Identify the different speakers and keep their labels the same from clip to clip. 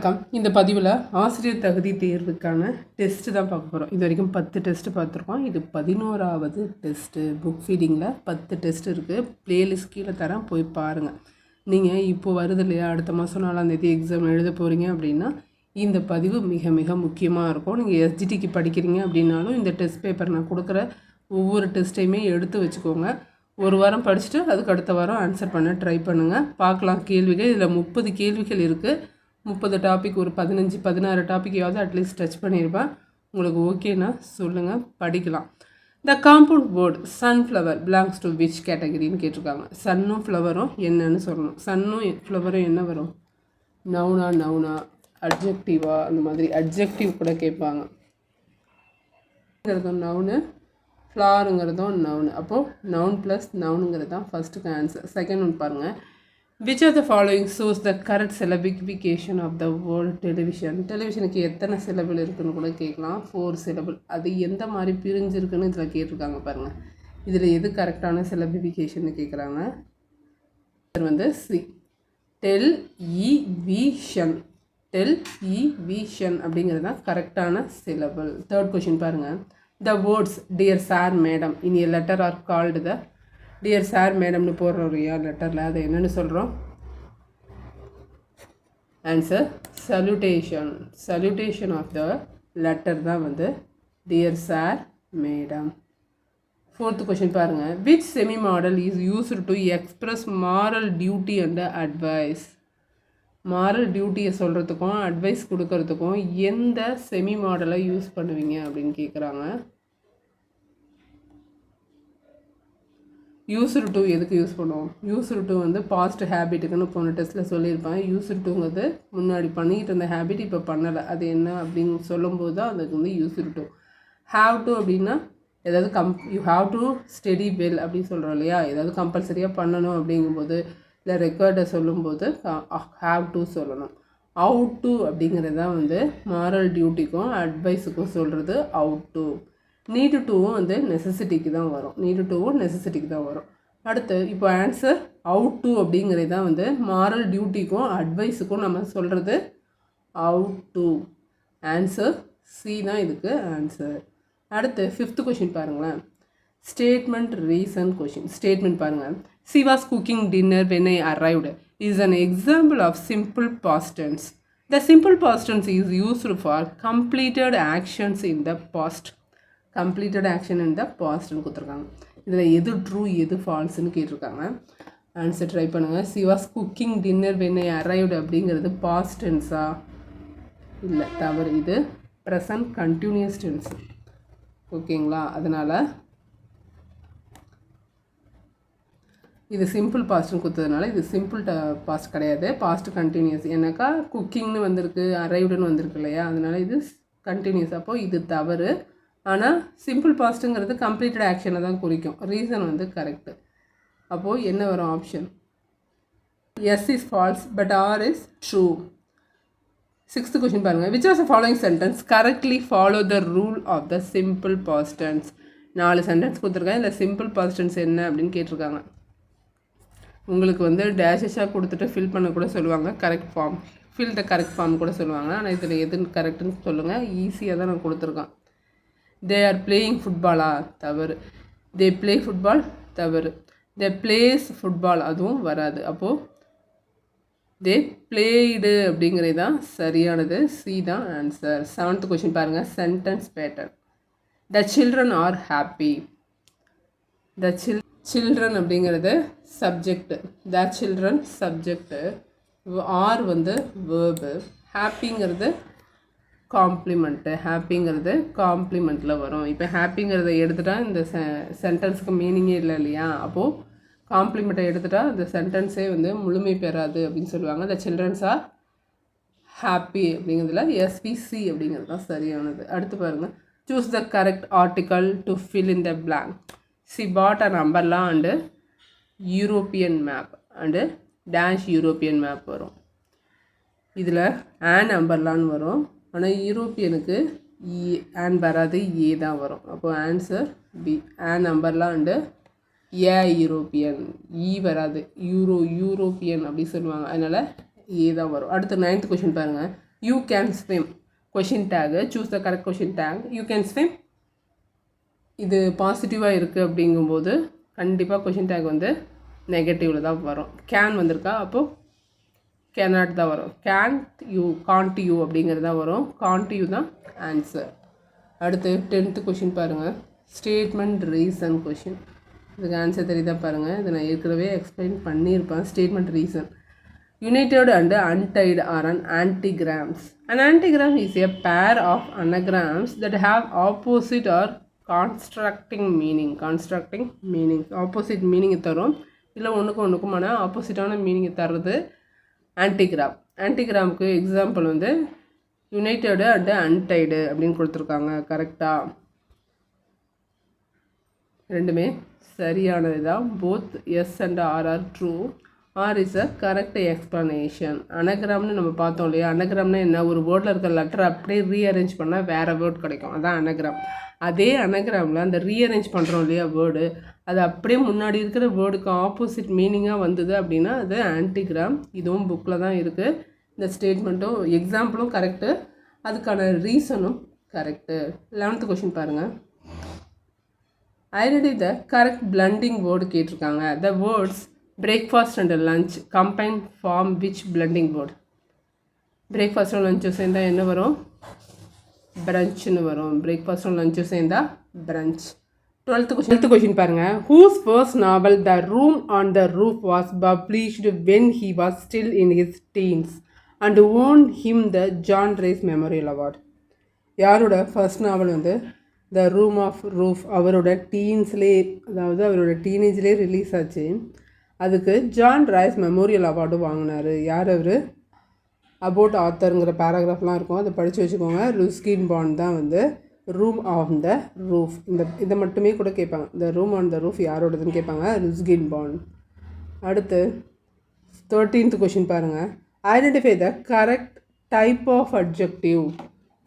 Speaker 1: வணக்கம். இந்த பதிவில் ஆசிரியர் தகுதி தேர்வுக்கான டெஸ்ட்டு தான் பார்க்க போகிறோம். இது வரைக்கும் 10 டெஸ்ட்டு பார்த்துருக்கோம். இது 11வது டெஸ்ட்டு. புக் ஃபீடிங்கில் 10 டெஸ்ட் இருக்குது. ப்ளேலிஸ்ட் கீழே தரேன், போய் பாருங்கள். நீங்கள் இப்போது வருது இல்லையா, அடுத்த மாதம் 4ஆம் தேதி எக்ஸாம் எழுத போகிறீங்க அப்படின்னா இந்த பதிவு மிக மிக முக்கியமாக இருக்கும். நீங்கள் எஸ்ஜிடிக்கு படிக்கிறீங்க அப்படின்னாலும் இந்த டெஸ்ட் பேப்பர் நான் கொடுக்குற ஒவ்வொரு டெஸ்ட்டையுமே எடுத்து வச்சுக்கோங்க. ஒரு வாரம் படிச்சுட்டு அதுக்கு அடுத்த வாரம் ஆன்சர் பண்ண ட்ரை பண்ணுங்கள். பார்க்கலாம் கேள்விகள். இதில் 30 கேள்விகள் இருக்குது. 30 டாபிக், ஒரு 15-16 டாப்பிக்கையாவது அட்லீஸ்ட் டச் பண்ணியிருப்பேன். உங்களுக்கு ஓகேனா சொல்லுங்கள், படிக்கலாம். The compound word sunflower belongs to which கேட்டகரின்னு கேட்டிருக்காங்க. சன்னும் ஃப்ளவரும் என்னன்னு சொல்லணும். சன்னும் ஃப்ளவரும் என்ன வரும்? நவுனா அட்ஜெக்டிவா, அந்த மாதிரி அட்ஜெக்டிவ் கூட கேட்பாங்க. நவுனு, ஃப்ளாருங்கிறதும் நவுனு. அப்போது நவுன் ப்ளஸ் நவுனுங்கிறது தான் ஃபஸ்ட்டுக்கு ஆன்சர். செகண்ட் ஒன்று பாருங்கள். Which of the following shows the correct syllabification of the word television? டெலிவிஷனுக்கு எத்தனை சிலபிள் இருக்குன்னு கூட கேட்கலாம். 4 சிலபிள். அது எந்த மாதிரி பிரிஞ்சிருக்குன்னு இதில் கேட்டிருக்காங்க பாருங்கள். இதில் எது கரெக்டான சிலபிஃபிகேஷன் கேட்குறாங்க. வந்து சி, டெல் இ விஷன். டெல் இ விஷன் அப்படிங்கிறது தான் கரெக்டான சிலபிள். தேர்ட் கொஷின் பாருங்கள். The words dear sir madam in a letter are called the dear sir மேடம்னு போடுறோம் இல்லையா லெட்டரில், அதை என்னென்னு சொல்கிறோம்? Answer salutation. Salutation of the letter தான் வந்து dear sir madam. Fourth question பாருங்கள். Which semi modal is used to express moral duty and advice? Moral டியூட்டியை சொல்கிறதுக்கும் அட்வைஸ் கொடுக்கறதுக்கும் எந்த செமி மாடலை யூஸ் பண்ணுவீங்க அப்படின்னு கேட்குறாங்க. யூஸ்டு டு எதுக்கு யூஸ் பண்ணுவோம்? யூஸ்டு டு வந்து பாஸ்ட் ஹேபிட்டுக்குன்னு போன டெஸ்ட்டில் சொல்லியிருப்பேன். யூஸ்டு டுங்கிறது முன்னாடி பண்ணிக்கிட்டு இருந்த ஹேபிட் இப்போ பண்ணலை, அது என்ன அப்படின்னு சொல்லும்போது தான் அதுக்கு வந்து யூஸ்டு டு. ஹாவ் டு அப்படின்னா ஏதாவது you have to study well அப்படின்னு சொல்கிறோம் இல்லையா, ஏதாவது கம்பல்சரியாக பண்ணணும் அப்படிங்கும்போது இல்லை ரெக்கார்டை சொல்லும்போது ஹாவ் டு சொல்லணும். அவுட் டு அப்படிங்கிறது தான் வந்து மாரல் டியூட்டிக்கும் அட்வைஸுக்கும் சொல்கிறது அவுட் டு. நீடு டூவும் வந்து நெசசிட்டிக்கு தான் வரும். நீடு டூவும் நெசசிட்டிக்கு தான் வரும். அடுத்து இப்போ ஆன்சர் அவுட் டு அப்படிங்கிறது தான் வந்து மாரல் டியூட்டிக்கும் அட்வைஸுக்கும் நம்ம சொல்கிறது அவுட் டு. ஆன்சர் சி தான் இதுக்கு ஆன்சர். அடுத்து 5th கொஷின் பாருங்களேன். Statement reason question. ஸ்டேட்மெண்ட் பாருங்கள். She was cooking dinner when I arrived is an example of simple past tense. The simple past tense is used for completed actions in the past. Completed action in the பாஸ்ட்னு கொடுத்துருக்காங்க. இதில் எது true எது ஃபால்ஸ்ன்னு கேட்டிருக்காங்க. Answer try பண்ணுங்கள். She was cooking dinner when I arrived அப்படிங்கிறது past டென்ஸா? இல்லை, தவறு. இது ப்ரெசன்ட் கண்டினியூஸ் டென்ஸ். ஓகேங்களா? அதனால் இது சிம்பிள் பாஸ்ட்னு கொடுத்ததுனால இது சிம்பிள் பாஸ்ட் கிடையாது, பாஸ்ட் கண்டினியூஸ். ஏன்னாக்கா குக்கிங்னு வந்திருக்கு, அரைவ்டுன்னு வந்திருக்கு இல்லையா, அதனால் இது கண்டினியூஸ். அப்போது இது தவறு. ஆனால் சிம்பிள் பாஸ்ட்டுங்கிறது கம்ப்ளீட்டட் ஆக்ஷனை தான் குறிக்கும். ரீசன் வந்து கரெக்டு. அப்போது என்ன வரும் option? S is false but R is true. 6th question பாருங்கள். Which of the following sentence correctly follow the rule of the simple past tense? 4 sentence கொடுத்துருக்காங்க. இல்லை சிம்பிள் பாஸ்ட் டென்ஸ் என்ன அப்படின்னு கேட்டிருக்காங்க. உங்களுக்கு வந்து டேஷஸாக கொடுத்துட்டு ஃபில் பண்ண கூட சொல்லுவாங்க. Correct form, fill the correct form கூட சொல்லுவாங்க. ஆனால் இதில் எதுன்னு கரெக்டுன்னு சொல்லுங்கள். ஈஸியாக தான் நான் கொடுத்துருக்கேன். தே ஆர் பிளேயிங் ஃபுட்பாலா? தவறு. They play football? தவறு. They plays football? அதுவும் வராது. அப்போது தே பிளேடு அப்படிங்கிறது தான் சரியானது. சி தான் ஆன்சர். 7th கொஷின் பாருங்கள். Sentence pattern. The children are happy. The children அப்படிங்கிறது subject. The children subject. Are வந்து வேர்பு. ஹாப்பிங்கிறது காம்ப்ளிமெண்ட்டு. ஹாப்பிங்கிறது காம்ப்ளிமெண்ட்டில் வரும். இப்போ ஹாப்பிங்கிறத எடுத்துட்டால் இந்த சென்டென்ஸுக்கு மீனிங்கே இல்லை இல்லையா. அப்போது காம்ப்ளிமெண்ட்டை எடுத்துட்டால் இந்த சென்டென்ஸே வந்து முழுமை பெறாது அப்படின்னு சொல்லுவாங்க. த சில்ட்ரன்ஸ் ஆர் ஹாப்பி அப்படிங்கிறதுல எஸ்பிசி அப்படிங்கிறது தான் சரியானது. அடுத்து பாருங்கள். Choose the correct article to fill in the blank. C pot and umbrella and European map and dash European map வரும். இதில் ஆன் அம்பர்லான்னு வரும். ஆனால் யூரோப்பியனுக்கு ஆன் வராது, ஏ தான் வரும். அப்போது answer B. An umbrella and a European. E வராது, யூரோப்பியன் அப்படி சொல்லுவாங்க. அதனால் ஏ தான் வரும். அடுத்து 9th கொஷின் பாருங்கள். You can swim question tag, choose the correct question take. You can swim இது பாசிட்டிவாக இருக்குது அப்படிங்கும்போது கண்டிப்பாக கொஷின் டேக் வந்து நெகட்டிவில் தான் வரும். கேன் வந்திருக்கா, அப்போது கேனாட் தான் வரும். கேன்ட் யூ, காண்ட் யூ அப்படிங்கிறது தான் வரும். காண்ட் யூ தான் ஆன்சர். அடுத்து 10th கொஷின் பாருங்கள். Statement reason question. இதுக்கு ஆன்சர் தெரியுதா பாருங்கள். இதை நான் ஏற்கனவே எக்ஸ்பிளைன் பண்ணியிருப்பேன். Statement reason. United and untied are an antigrams. An antigram is a pair of anagrams that have opposite or constructing meaning. Opposite meaning தரும். இல்லை ஒன்றுக்குமான ஆப்போசிட்டான மீனிங் தருது ஆன்டிகிராம். ஆன்டிகிராமுக்கு எக்ஸாம்பிள் வந்து யுனைடெடு அண்டு அன்டைடு அப்படின்னு கொடுத்துருக்காங்க. கரெக்டாக ரெண்டுமே சரியானது தான். Both S and R are true. R is a correct explanation. அனகிராம்னு நம்ம பார்த்தோம் இல்லையா. அனகிராம்னா என்ன, ஒரு வேர்டில் இருக்கிற லெட்டர் அப்படியே ரீஅரேஞ்ச் பண்ணால் வேறு வேர்ட் கிடைக்கும், அதான் அனகிராம். அதே அனகிராமில் அந்த ரீஅரேஞ்ச் பண்ணுறோம் இல்லையா வேர்டு, அது அப்படியே முன்னாடி இருக்கிற வேர்டுக்கு ஆப்போசிட் மீனிங்காக வந்தது அப்படின்னா அது ஆன்டிகிராம். இதுவும் புக்கில் தான் இருக்குது. இந்த ஸ்டேட்மெண்ட்டும் எக்ஸாம்பிளும் கரெக்டு, அதுக்கான ரீசனும் கரெக்டு. 11th கொஷின் பாருங்கள். Identify the correct blending word கேட்டிருக்காங்க. The words breakfast and lunch combine form which blending word. பிரேக்ஃபாஸ்ட்டும் லஞ்சும் சேர்ந்தா என்ன வரும், பிரஞ்சுன்னு வரும். பிரேக்ஃபாஸ்ட்டும் லஞ்சும் சேர்ந்தா பிரஞ்ச். 12th கொஷின் பாருங்கள். Whose first novel the room on the roof was published when he was still in his teens and won him the John Rhys memorial award. யாரோட ஃபர்ஸ்ட் நாவல் வந்து த ரூம் ஆஃப் ரூஃப் அவரோட டீன்ஸ்லேயே, அதாவது அவரோட டீனேஜ்லேயே release ஆச்சு. அதுக்கு John rice memorial award வாங்கினார். யார் அவர்? About ஆத்தருங்கிற பேராகிராஃப்லாம் இருக்கும், அதை படித்து வச்சுக்கோங்க. ருஸ்கின் பாண்ட் தான் வந்து ரூம் ஆன் த ரூஃப். இதை மட்டுமே கூட கேட்பாங்க. The room on the roof யாரோடதுன்னு கேட்பாங்க, ருஸ்கின் பாண்ட். அடுத்து 13th கொஷின் பாருங்கள். Identify the correct type of adjective.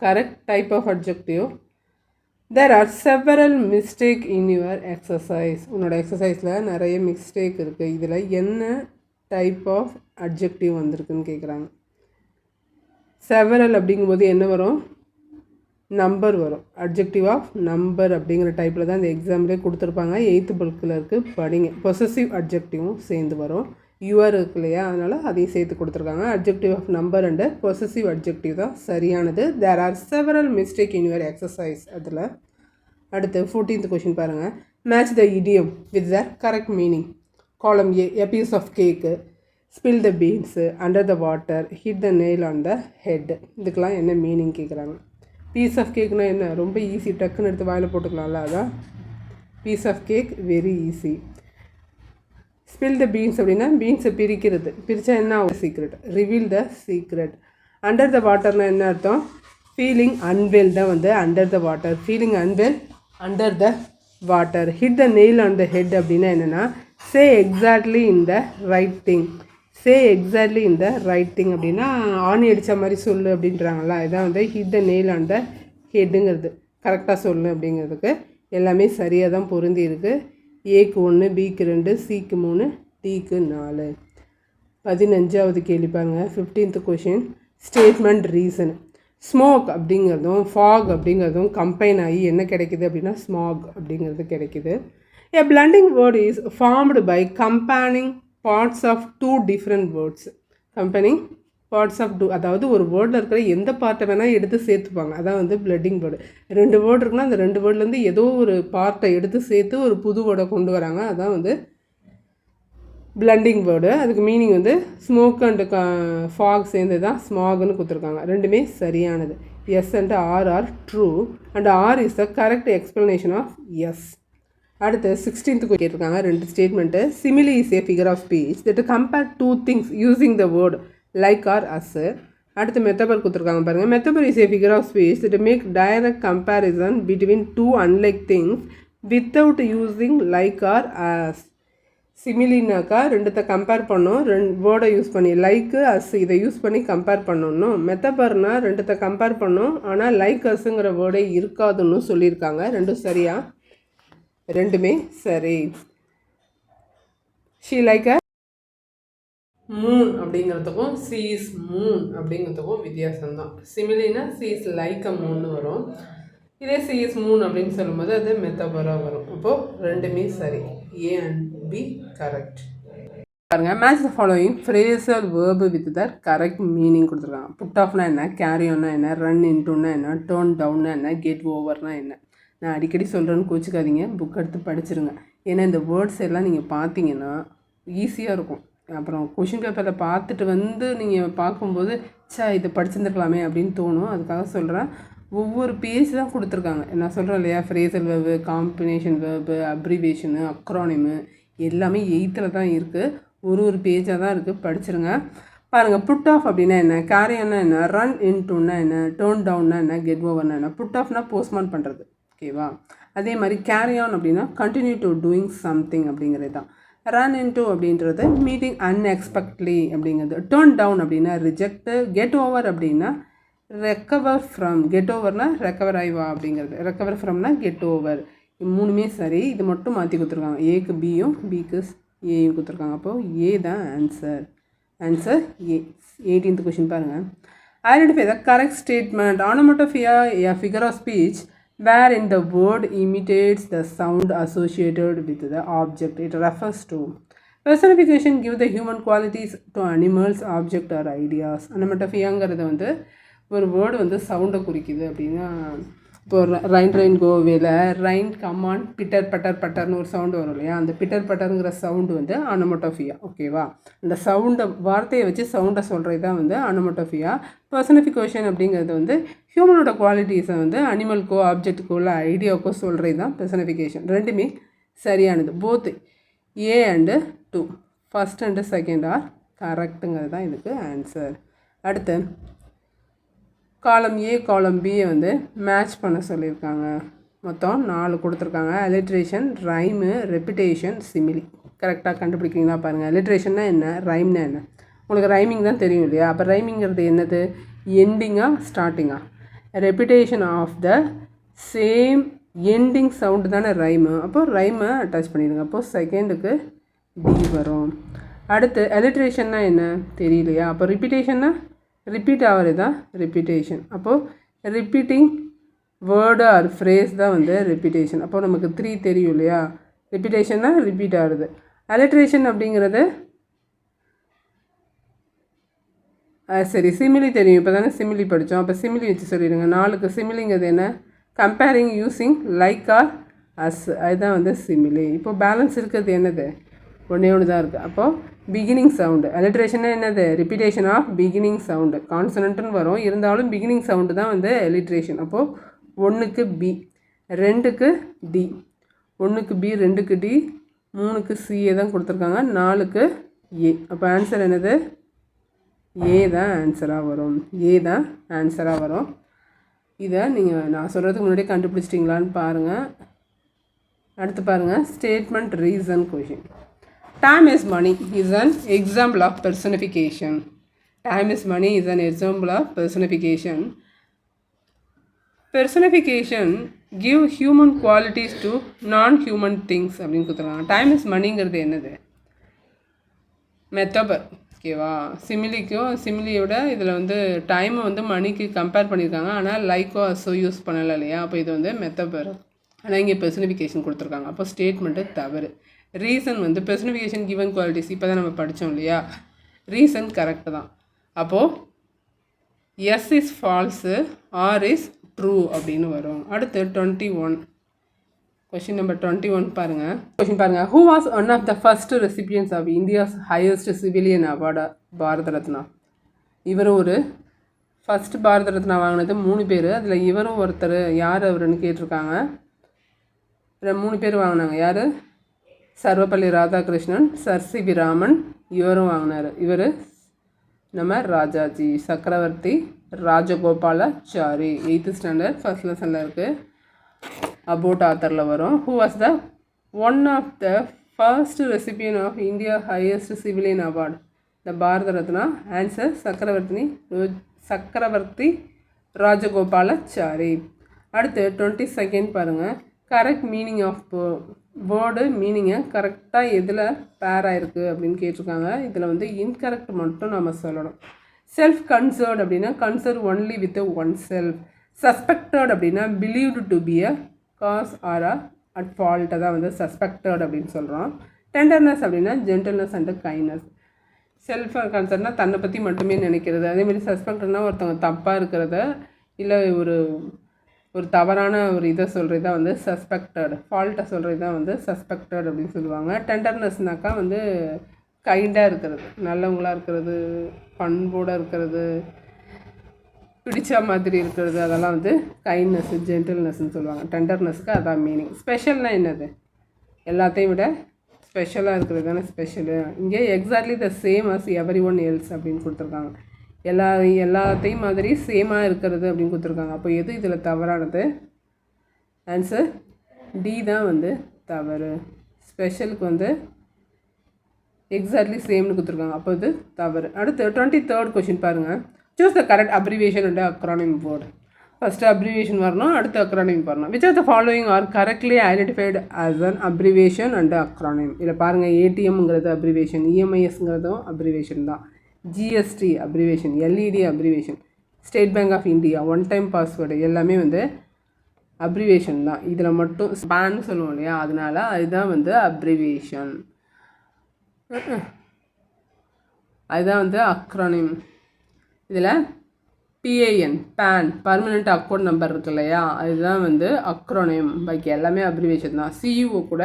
Speaker 1: Correct type of adjective. There are several mistake in your exercise. உன்னோட எக்ஸசைஸில் நிறைய மிஸ்டேக் இருக்குது. இதில் என்ன டைப் ஆஃப் அட்ஜெக்டிவ் வந்திருக்குன்னு கேட்குறாங்க. செவரல் அப்படிங்கும்போது என்ன வரும், நம்பர் வரும். அட்ஜெக்டிவ் ஆஃப் நம்பர் அப்படிங்கிற டைப்பில் தான் இந்த எக்ஸாம்லேயே கொடுத்துருப்பாங்க. 8th புக்கில் இருக்குது, படிங்க. பொசசிவ் அட்ஜெக்டிவும் சேர்ந்து வரும். யுவர் இருக்கு இல்லையா, அதனால் அதையும் சேர்த்து கொடுத்துருக்காங்க. Adjective of number and possessive adjective தான் சரியானது. There are several mistake in your exercise. அதில் அடுத்து 14th கொஷின் பாருங்கள். Match the idiom with the correct meaning. Column A, a piece of cake, spill the beans, under the water, hit the nail on the head. இதுக்கெலாம் என்ன meaning கேட்குறாங்க. Piece of கேக்னால் என்ன, ரொம்ப easy, டக்குன்னு எடுத்து வாயில் போட்டுக்கலாம்ல, அதான் piece of cake, very easy. Spill the beans அப்படின்னா பீன்ஸை பிரிக்கிறது, பிரித்தா என்ன ஆகும், secret, reveal the secret. Under the வாட்டர்னால் என்ன அர்த்தம், ஃபீலிங் அன்வெல் தான் வந்து under the water, feeling unwell under the water. Hit the nail on the head அப்படின்னா என்னென்னா say exactly in the right thing. Say exactly in the right thing அப்படின்னா ஆணி அடித்த மாதிரி சொல்லு அப்படின்றாங்களா, இதான் வந்து hit the nail on the ஹெட்டுங்கிறது. கரெக்டாக சொல்லு அப்படிங்கிறதுக்கு எல்லாமே சரியாக தான் பொருந்தி இருக்குது. ஏக்கு 1, பிக்கு 2, சிக்கு 3, டிக்கு 4. 15வது கேள்வி பாருங்கள். 15th question. Statement reason. Smoke அப்படிங்கிறதும் ஃபாக் அப்படிங்கிறதும் கம்பைன் ஆகி என்ன கிடைக்குது அப்படின்னா ஸ்மாக் அப்படிங்கிறது கிடைக்குது. A blending word is formed by combining parts of two different words. Combining parts of two, அதாவது ஒரு வேர்டில் இருக்கிற எந்த பார்ட்டை வேணால் எடுத்து சேர்த்துப்பாங்க, அதான் வந்து பிளட்டிங் வேர்டு. 2 வேர்டு இருக்குன்னா அந்த 2 வேர்ட்லேருந்து ஏதோ ஒரு பார்ட்டை எடுத்து சேர்த்து ஒரு புது வேர்டை கொண்டு வராங்க, அதான் வந்து பிளண்டிங் வேர்டு. அதுக்கு மீனிங் வந்து ஸ்மோக் அண்டு ஃபாக் சேர்ந்து தான் ஸ்மாக்னு கொடுத்துருக்காங்க. ரெண்டுமே சரியானது. S and R are true and R is the correct explanation of S. அடுத்து 16th கேட்டிருக்காங்க 2 statement. Simile is a figure of speech that compare 2 things using the word like or as. அடுத்து metaphor கொடுத்துருக்காங்க பாருங்கள். Metaphor is a figure of speech that make direct comparison between 2 unlike things without using like or as. சிமிலினாக்கா 2த்தை compare பண்ணோம், 2 வேர்டை use பண்ணி, like as இதை use பண்ணி கம்பேர் பண்ணணும். மெத்தபர்னா 2த்தை கம்பேர் பண்ணோம், ஆனால் லைக் அஸ்ங்கிற வேர்டே இருக்காதுன்னு சொல்லியிருக்காங்க. ரெண்டும் சரியா, ரெண்டுமே சரி. ஷீ லைக் அ மூன் அப்படிங்கிறதுக்கும் சி இஸ் மூன் அப்படிங்கிறதுக்கும் வித்தியாசம்தான். சிமிலினா சி இஸ் லைக் அ மூன்னு வரும். இதே சி இஸ் மூன் அப்படின்னு சொல்லும்போது அது மெத்தபராக வரும். அப்போது ரெண்டுமே சரி. A and B correct. பாருங்க, match the following phrasal verb with the correct meaning கொடுத்துருக்காங்க. புட் ஆஃப்னா என்ன, கேரி ஆன்னா என்ன, ரன் இன்டூன்னா என்ன, டேர்ன் டவுன்னா என்ன, கெட் ஓவர்னா என்ன. நான் அடிக்கடி சொல்கிறேன்னு கோச்சிக்காதீங்க, புக் எடுத்து படிச்சிருங்க. ஏன்னா இந்த வேர்ட்ஸ் எல்லாம் நீங்கள் பார்த்தீங்கன்னா ஈஸியாக இருக்கும். அப்புறம் கொஷின் பேப்பரில் பார்த்துட்டு வந்து நீங்கள் பார்க்கும்போது இதை படிச்சிருந்துருக்கலாமே அப்படின்னு தோணும். அதுக்காக சொல்கிறேன். ஒவ்வொரு பேஜ் தான் கொடுத்துருக்காங்க. நான் சொல்கிறேன் இல்லையா, ஃப்ரேசல் வேர்பு, காம்பினேஷன் வேர்பு, அப்ரிவேஷனு, அக்ரானிமு எல்லாமே 8th தான் இருக்குது. ஒரு பேஜாக தான் இருக்குது, படிச்சிருங்க. பாருங்கள், புட் ஆஃப் அப்படின்னா என்ன, கேரியானா என்ன, ரன் இன்டூன்னா என்ன, டேர்ன் டவுன்னா என்ன, கெட் ஓவர்னா என்ன. புட் ஆஃப்னா போஸ்ட்மான் பண்ணுறது, ஓகேவா. அதே மாதிரி கேரி ஆன் அப்படின்னா கண்டினியூ டு டூயிங் சம்திங் அப்படிங்கிறது தான். ரன் இன்டூ அப்படின்றது மீட்டிங் அன்எக்ஸ்பெக்ட்லி அப்படிங்கிறது. டேர்ன் டவுன் அப்படின்னா ரிஜெக்ட். கெட் ஓவர் அப்படின்னா ரெக்கவர் ஃப்ரம். கெட் ஓவர்னால் ரெக்கவர் ஆயிவா அப்படிங்கிறது. ரெக்கவர் ஃப்ரம்னா கெட் ஓவர். மூணுமே சரி. இது மட்டும் மாற்றி கொடுத்துருக்காங்க. ஏக்கு பியும் பிக்கு ஏயும் கொடுத்துருக்காங்க. அப்போது ஏ தான் answer. Answer A. 18th question பாருங்கள். Identify the correct statement. Onomatopoeia a figure of speech wherein the word imitates the sound associated with the object it refers to. Personification give the human qualities to animals, object or ideas. ஆனோமோட்டோபியாங்கிறது வந்து ஒரு word வந்து சவுண்டை குறிக்குது அப்படின்னா, இப்போ rain கோவேல rain come on pitter patter பட்டர்னு ஒரு சவுண்டு வரும் இல்லையா, அந்த பிட்டர் பட்டருங்கிற சவுண்டு வந்து ஆனோமோட்டோபியா, ஓகேவா. அந்த சவுண்டை வார்த்தையை வச்சு சவுண்டை சொல்கிறது தான் வந்து ஆனோமோட்டோபியா. பர்சனிஃபிகேஷன் அப்படிங்கிறது வந்து ஹியூமனோட குவாலிட்டிஸை வந்து அனிமலுக்கோ ஆப்ஜெக்ட்டுக்கோ இல்லை ஐடியாவுக்கோ சொல்கிறது தான் பர்சனிஃபிகேஷன். ரெண்டுமே சரியானது. Both A and 2 first and second are கரெக்டுங்கிறது தான் இதுக்கு ஆன்சர். அடுத்து காலம் ஏ காலம் பியை வந்து மேட்ச் பண்ண சொல்லியிருக்காங்க. மொத்தம் 4 கொடுத்துருக்காங்க. அலிட்ரேஷன், ரைமு, ரெப்பிட்டேஷன், சிமிலி. கரெக்டாக கண்டுபிடிக்கிறீங்களா பாருங்கள். அலிட்ரேஷன்னா என்ன, ரைம்னா என்ன. உங்களுக்கு ரைமிங் தான் தெரியும் இல்லையா. அப்போ ரைமிங்கிறது என்னது, எண்டிங்காக ஸ்டார்டிங்காக. Repetition of the same ending sound தானே ரைமு. அப்போது ரைமை அட்டாச் பண்ணிடுங்க. அப்போது செகண்டுக்கு டி வரும். அடுத்து அலிட்ரேஷன்னா என்ன தெரியலையா. அப்போ ரிப்பீட்டேஷன்னா ரிப்பீட் ஆகிறது தான் ரிப்பீட்டேஷன். அப்போது ரிப்பீட்டிங் வேர்டு ஆர் ஃப்ரேஸ் தான் வந்து ரிப்பீட்டேஷன். அப்போது நமக்கு 3 தெரியும் இல்லையா. ரிப்பீட்டேஷன்னா ரிப்பீட் ஆகுது. அலிட்ரேஷன் அப்படிங்கிறது சரி, சிமிலி தெரியும். இப்போ தானே சிமிலி படித்தோம். அப்போ சிமிலி வச்சு சொல்லிடுங்க. 4க்கு சிமிலிங்கிறது என்ன, comparing using like or as, அதுதான் வந்து சிமிலி. இப்போது பேலன்ஸ் இருக்கிறது என்னது, ஒன்றே தான் இருக்குது. அப்போது பிகினிங் சவுண்டு. அலிட்ரேஷன்னா என்னது, ரிப்பீட்டேஷன் ஆஃப் பிகினிங் சவுண்டு. கான்சனன்ட்டுன்னு வரும், இருந்தாலும் பிகினிங் சவுண்டு தான் வந்து அலிட்ரேஷன். அப்போது 1க்கு பி, 2க்கு டி, 1க்கு பி, 2க்கு டி, 3க்கு சிஏ தான் கொடுத்துருக்காங்க, 4க்கு ஏ. அப்போ ஆன்சர் என்னது, ஏ தான் ஆன்சராக வரும். ஏ தான் ஆன்சராக வரும். இதை நீங்கள் நான் சொல்கிறதுக்கு முன்னாடியே கண்டுபிடிச்சிட்டிங்களான்னு பாருங்கள். அடுத்து பாருங்கள், statement reason question. Time is money is an example of personification. Time is money is an example of personification. Personification give human qualities to non-human things அப்படின்னு கொடுத்துருக்காங்க. டைம் இஸ் மணிங்கிறது என்னது, மெத்தபர், ஓகேவா. சிமிலியோட இதில் வந்து டைமை வந்து மணிக்கு கம்பேர் பண்ணியிருக்காங்க. ஆனால் லைக்கோ அஸோ யூஸ் பண்ணலை இல்லையா. அப்போ இது வந்து மெத்தபர். ஆனால் இங்கே பெர்சனிஃபிகேஷன் கொடுத்துருக்காங்க. அப்போ ஸ்டேட்மெண்ட்டு தவறு. ரீசன் வந்து பெர்சனிஃபிகேஷன் கிவன் குவாலிட்டிஸ் இப்போ தான் நம்ம படித்தோம் இல்லையா. ரீசன் கரெக்டு தான். அப்போது S is false, R is true அப்படின்னு வரும். அடுத்து 21 கொஷின் நம்பர் 21 பாருங்கள். கொஷின் பாருங்கள். Who was one of the first recipients of India's highest civilian award Bharat Ratna. இவர் ஒரு ஃபஸ்ட் பாரத ரத்னா வாங்கினது 3 பேர். அதில் இவரும் ஒருத்தர். யார் அவருன்னு கேட்டிருக்காங்க. 3 பேர் வாங்கினாங்க. யார், சர்வப்பள்ளி ராதாகிருஷ்ணன், சர் சி.வி. ராமன், இவரும் வாங்கினார். இவர் நம்ம ராஜாஜி சக்கரவர்த்தி ராஜகோபாலாச்சாரி. 8th ஸ்டாண்டர்ட் ஃபர்ஸ்ட் லெசனில் இருக்குது. அபோட் ஆத்தரில் வரும். Who was the one of the first recipient of India highest civilian award the Bharat Ratna. Answer Chakravarti Rajagopalachari. அடுத்து 22nd பாருங்கள். கரெக்ட் மீனிங் ஆஃப் வேர்டு மீனிங்கை கரெக்டாக எதில் பேர் ஆகிருக்கு அப்படின்னு கேட்டிருக்காங்க. இதில் வந்து இன்கரெக்ட் மட்டும் நம்ம சொல்லணும். செல்ஃப் கன்சர்ன்ட் அப்படின்னா concern only with oneself. Suspected அப்படின்னா believed to be a cause or at ஃபால்ட்டை தான் வந்து சஸ்பெக்டட் அப்படின்னு சொல்கிறோம். டெண்டர்னஸ் அப்படின்னா ஜென்டில்னஸ் அண்ட் கைண்ட்னஸ். செல்ஃப் கன்சர்ன்னா தன்னை பற்றி மட்டுமே நினைக்கிறது. அதேமாதிரி சஸ்பெக்டட்னா ஒருத்தவங்க தப்பாக இருக்கிறத இல்லை ஒரு தவறான ஒரு இதை சொல்கிறது தான் வந்து சஸ்பெக்டட். ஃபால்ட்டை சொல்கிறது தான் வந்து சஸ்பெக்டட் அப்படின்னு சொல்லுவாங்க. டெண்டர்னஸ்னாக்கா வந்து கைண்டாக இருக்கிறது, நல்லவங்களாக இருக்கிறது, பண்போடு இருக்கிறது, பிடிச்ச மாதிரி இருக்கிறது, அதெல்லாம் வந்து கைண்ட்னஸ் ஜென்டில்னஸ்ன்னு சொல்லுவாங்க. டெண்டர்னஸ்க்கு அதான் மீனிங். ஸ்பெஷல்னால் என்னது? எல்லாத்தையும் விட ஸ்பெஷலாக இருக்கிறது தானே ஸ்பெஷலு. இங்கே exactly the same as everyone else அப்படின்னு கொடுத்துருக்காங்க. எல்லாத்தையும் மாதிரி சேமாக இருக்கிறது அப்படின்னு கொடுத்துருக்காங்க. அப்போ எது இதில் தவறானது? ஆன்சர் டி தான் வந்து தவறு. ஸ்பெஷலுக்கு வந்து எக்ஸாக்ட்லி சேம்னு கொடுத்துருக்காங்க, அப்போ இது தவறு. அடுத்து 23rd கொஷின் பாருங்கள். Choose the correct abbreviation and acronym word. First abbreviation வரணும், அடுத்து அக்ரானிம் வரணும். Which are the following are correctly identified as an abbreviation and acronym. இதில் பாருங்கள், ஏடிஎம்ங்கிறது அப்ரிவேஷன், இஎம்ஐஎஸ்ங்கிறதும் அப்ரிவேஷன் தான், GST abbreviation, LED abbreviation, State Bank of India one time password எல்லாமே வந்து அப்ரிவேஷன் தான். இதில் மட்டும் ஸ்பான்னு சொல்லுவோம் இல்லையா, அதனால அதுதான் வந்து அப்ரிவேஷன். அதுதான் வந்து அக்ரானிம். இதில் PAN PAN permanent account number இருக்கு இல்லையா, அதுதான் வந்து அக்ரோனிம். பாக்கி எல்லாமே அப்ரிவேஷன் தான். சிஇஓ கூட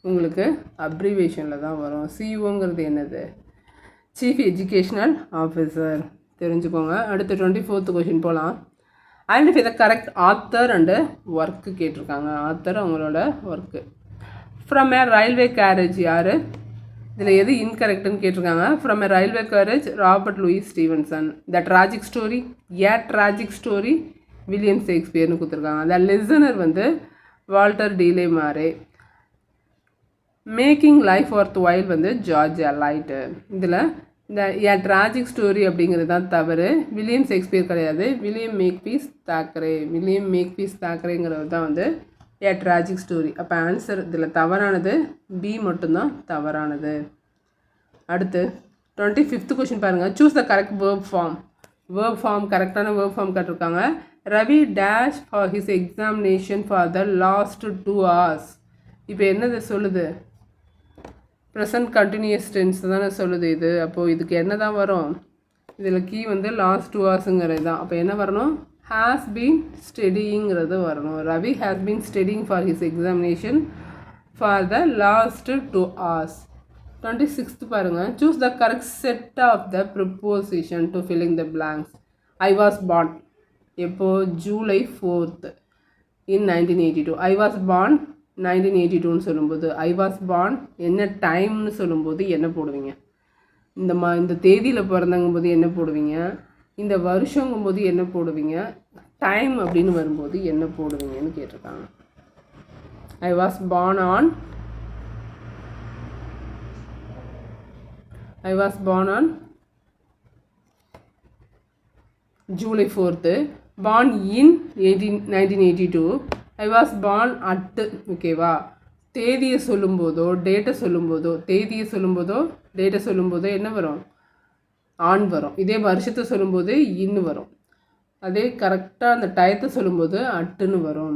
Speaker 1: உங்களுக்கு அப்ரிவேஷனில் தான் வரும். சிஇஓங்கிறது என்னது? சீஃப் எஜுகேஷ்னல் ஆஃபீஸர், தெரிஞ்சுக்கோங்க. அடுத்து 24th கொஷின் போகலாம். Identify the correct author and work கேட்டிருக்காங்க. ஆத்தர் அவங்களோட work. From a railway carriage யார்? இதில் எது இன்கரெக்டுன்னு கேட்டிருக்காங்க. From a railway carriage Robert Louis Stevenson. The tragic story, a tragic story William ஷேக்ஸ்பியர்னு கொடுத்துருக்காங்க. த லிசனர் வந்து Walter de la Mare. Making life worth while வந்து ஜார்ஜ் எலைட்டு. இதில் இந்த ஏ ட்ராஜிக் ஸ்டோரி அப்படிங்கிறது தான் தவறு. வில்லியம் ஷேக்ஸ்பியர் கிடையாது, William Makepeace Thackeray. William Makepeace தாக்கரேங்கிறது தான் வந்து ஏ ட்ராஜிக் ஸ்டோரி. அப்போ ஆன்சர் இதில் தவறானது பி மட்டும்தான் தவறானது. அடுத்து 25th கொஷின் பாருங்கள். Choose the correct verb form. Verb form கரெக்டான வேர்ப் ஃபார்ம் கேட்டிருக்காங்க. Ravi dash for his examination for the last 2 hours. இப்போ என்னது சொல்லுது? ப்ரெசன்ட் கண்டினியூஸ் டென்ஸ் தானே சொல்லுது இது. அப்போது இதுக்கு என்ன தான் வரும்? இதில் கீ வந்து லாஸ்ட் 2 hoursங்கிறது தான். அப்போ என்ன வரணும்? has been studyingகிறது வரணும். Ravi has been studying for his examination for the last 2 hours. 26th பாருங்கள். choose the correct set of the preposition to filling the blanks. I was born எப்போ? July 4th in 1982. I was born 1982ன்னு சொல்லும்போது I was born என்ன டைம்னு சொல்லும்போது என்ன போடுவீங்க? இந்த தேதியில் பிறந்தங்கும்போது என்ன போடுவீங்க? இந்த வருஷங்கும்போது என்ன போடுவீங்க? டைம் அப்படின்னு வரும்போது என்ன போடுவீங்கன்னு கேட்டிருக்காங்க. I was born on July 4th. Born in 1982. I was born at. ஓகேவா? தேதியை சொல்லும்போதோ டேட்டை சொல்லும்போதோ என்ன வரும்? ஆன் வரும். இதே வருஷத்தை சொல்லும்போது இன்னு வரும். அதே கரெக்டாக அந்த டயத்தை சொல்லும்போது அட்டுன்னு வரும்.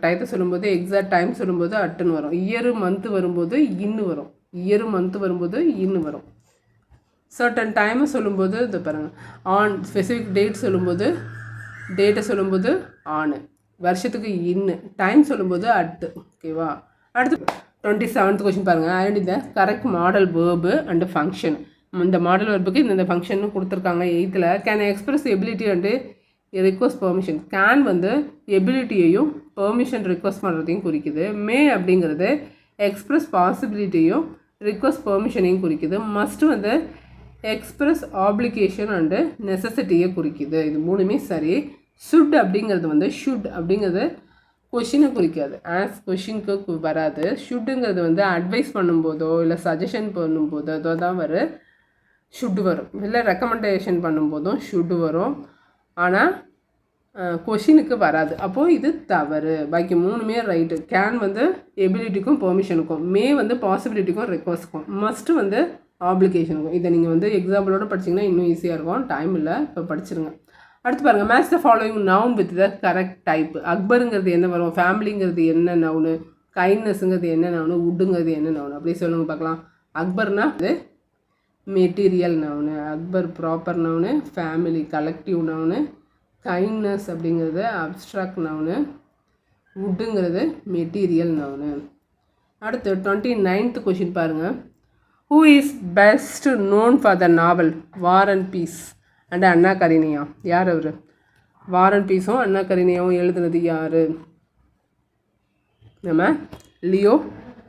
Speaker 1: டயத்தை சொல்லும்போது எக்ஸாக்ட் டைம் சொல்லும்போது அட்டுன்னு வரும். இயரு மந்த்து வரும்போது இன்னு வரும். சர்டன் டைமை சொல்லும்போது இது பாருங்கள், ஆன். ஸ்பெசிஃபிக் டேட்டை சொல்லும்போது ஆனு, வருஷத்துக்கு இன்னு, டைம் சொல்லும்போது அட்டு. ஓகேவா? அடுத்து 27th கொஷின் பாருங்கள். Identify the correct model verb and function. இந்த மாடல் வெர்புக்கு இந்த ஃபங்க்ஷன் கொடுத்துருக்காங்க. 8th can express ability and request permission. Can வந்து எபிலிட்டியையும் பெர்மிஷன் ரிக்வஸ்ட் பண்ணுறதையும் குறிக்குது. மே அப்படிங்கிறது எக்ஸ்பிரஸ் பாசிபிலிட்டியும் ரிக்வஸ்ட் பெர்மிஷனையும் குறிக்குது. மஸ்ட் வந்து எக்ஸ்பிரஸ் ஆப்ளிகேஷன் அண்டு நெசசிட்டியை குறிக்குது. இது மூணுமே சரி. ஷுட் அப்படிங்கிறது கொஷினை குறிக்காது. ஆஸ் கொஷினுக்கு வராது. ஷுட்டுங்கிறது வந்து அட்வைஸ் பண்ணும்போதோ இல்லை சஜஷன் பண்ணும்போதோ அதோ தான் ஷுட் வரும். இல்லை ரெக்கமெண்டேஷன் பண்ணும்போதும் ஷுட் வரும். ஆனால் கொஷினுக்கு வராது. அப்போது இது தவறு. பாக்கி 3மே ரைட்டு. கேன் வந்து எபிலிட்டிக்கும் பெர்மிஷனுக்கும், மே வந்து பாசிபிலிட்டிக்கும் ரெக்வஸ்ட்க்கும், மஸ்ட்டு வந்து ஆப்ளிகேஷனுக்கும். இதை நீங்கள் வந்து எக்ஸாம்பிளோட படிச்சிங்கன்னா இன்னும் ஈஸியாக இருக்கும். டைம் இல்லை, இப்போ படிச்சிருங்க. அடுத்து பாருங்கள், match the following noun with the correct type. அக்பருங்கிறது என்ன வரும், ஃபேமிலிங்கிறது என்ன நவுனு, கைண்ட்னஸ்ங்கிறது என்ன நவுனு, உட்டுங்கிறது என்ன நவுனு, அப்படி சொல்லுங்க பார்க்கலாம். அக்பர்னா அது material noun, Akbar proper noun, family collective noun, kindness அப்படிங்கிறது அப்ஸ்ட்ராக்ட் நவுனு, வுட்டுங்கிறது மெட்டீரியல் நவுனு. அடுத்து 29th கொஷின் பாருங்கள். Who is best known for the novel War and Peace and Anna Karenina? யார் அவர்? வார் அண்ட் பீஸும் அண்ணா கரீனியாவும் எழுதுனது யார்? நம்ம லியோ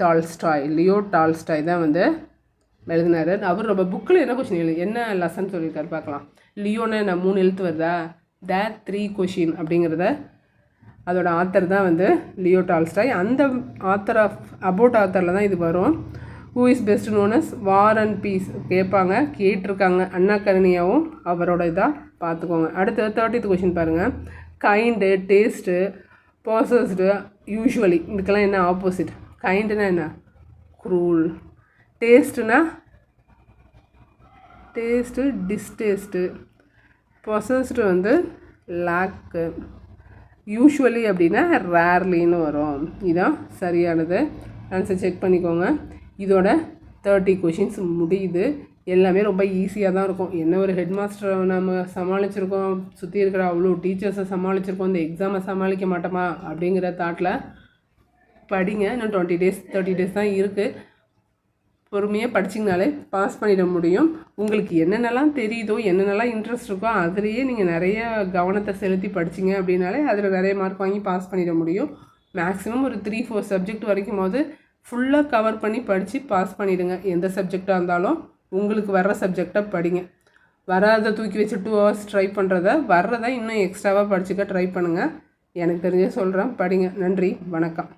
Speaker 1: டால்ஸ்டாய். லியோ டால்ஸ்டாய் தான் வந்து எழுதினார். அவர் நம்ம புக்கில் என்ன கொஷின் என்ன லெசன் சொல்லியிருக்காரு பார்க்கலாம். லியோன்னு என்ன 3 எழுத்து வருதா? தேட் 3 கொஷின் அப்படிங்கிறத அதோட ஆத்தர் தான் வந்து லியோ டால்ஸ்டாய். அந்த ஆத்தர் ஆஃப் அபவுட் ஆத்தரில் தான் இது வரும். Who is best known as War and Peace கேட்பாங்க, கேட்டிருக்காங்க. அண்ணா கரீனியாவும் அவரோட இதாக பார்த்துக்கோங்க. அடுத்து 30th கொஷின் பாருங்கள். கைண்டு, டேஸ்ட்டு, பாசஸ்டு, யூஸ்வலி இதுக்கெல்லாம் என்ன ஆப்போசிட்? கைண்டுனா என்ன? க்ரூல். டேஸ்ட்டுனா டேஸ்ட்டு டிஸ்டேஸ்ட்டு. பொசஸ்டு வந்து லேக்கு. யூஸ்வலி அப்படின்னா ரேர்லின்னு வரும். இதுதான் சரியானது. ஆன்சர் செக் பண்ணிக்கோங்க. இதோட 30 கொஷின்ஸ் முடியுது. எல்லாமே ரொம்ப ஈஸியாக தான் இருக்கும். என்ன ஒரு ஹெட் மாஸ்டரை நம்ம சமாளிச்சிருக்கோம், சுற்றி இருக்கிற அவ்வளோ டீச்சர்ஸை சமாளிச்சிருக்கோம், இந்த எக்ஸாமை சமாளிக்க மாட்டோமா அப்படிங்கிற தாட்டில் படிங்க. இன்னும் 20 days 30 days தான் இருக்குது. பொறுமையாக படிச்சிங்கனாலே பாஸ் பண்ணிட முடியும். உங்களுக்கு என்னென்னலாம் தெரியுதோ, என்னென்னலாம் இன்ட்ரெஸ்ட் இருக்கோ அதுலேயே நீங்கள் நிறைய கவனத்தை செலுத்தி படிச்சிங்க அப்படின்னாலே அதில் நிறைய மார்க் வாங்கி பாஸ் பண்ணிட முடியும். மேக்ஸிமம் ஒரு 3-4 சப்ஜெக்ட் வரைக்கும் போது ஃபுல்லாக கவர் பண்ணி படித்து பாஸ் பண்ணிவிடுங்க. எந்த சப்ஜெக்டாக இருந்தாலும் உங்களுக்கு வர்ற சப்ஜெக்டை படிங்க. வராதை தூக்கி வச்சு 2 hours ட்ரை பண்ணுறத வர்றதை இன்னும் எக்ஸ்ட்ராவாக படிச்சுக்க ட்ரை பண்ணுங்கள். எனக்கு தெரிஞ்ச சொல்கிறேன், படிங்க. நன்றி, வணக்கம்.